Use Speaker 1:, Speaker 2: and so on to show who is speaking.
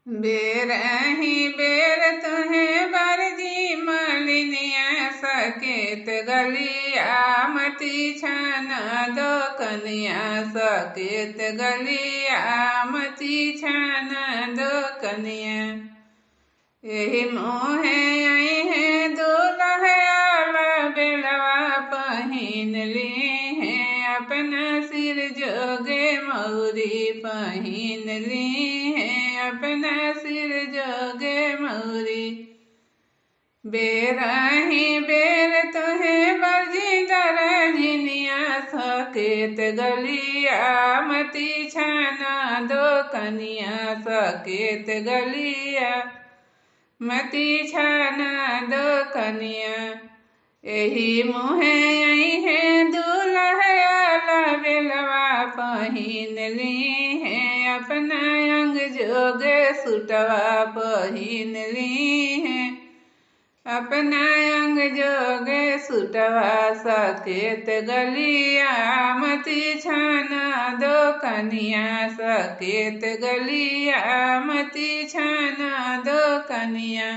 Speaker 1: बेरही बेर तुहें बरजी मलिनिया सकेत गलिया मती छन दो कनिया सकेत गलिया मती छन दो कनिया। यही मोहे आई है दुल्हा बेलवा पहिन ली है अपना सिर जोगे मौरी पहिन ली है अपना सिर जोगे मौरी। बेरही बेर तुहे बरजी दरजिनिया सकेत गलिया मती छाना दो कनिया सकेत गलिया मती छाना दो कनिया। यही मुहे आई है दुल्हा बेलवा पहिन ली है अपना अंग जोगे सुटवा पहिन ली है अपना अंग जोगे सुटवा सकेत गलिया मती छाना दो कनिया सकेत गलिया मती छाना दो कनिया।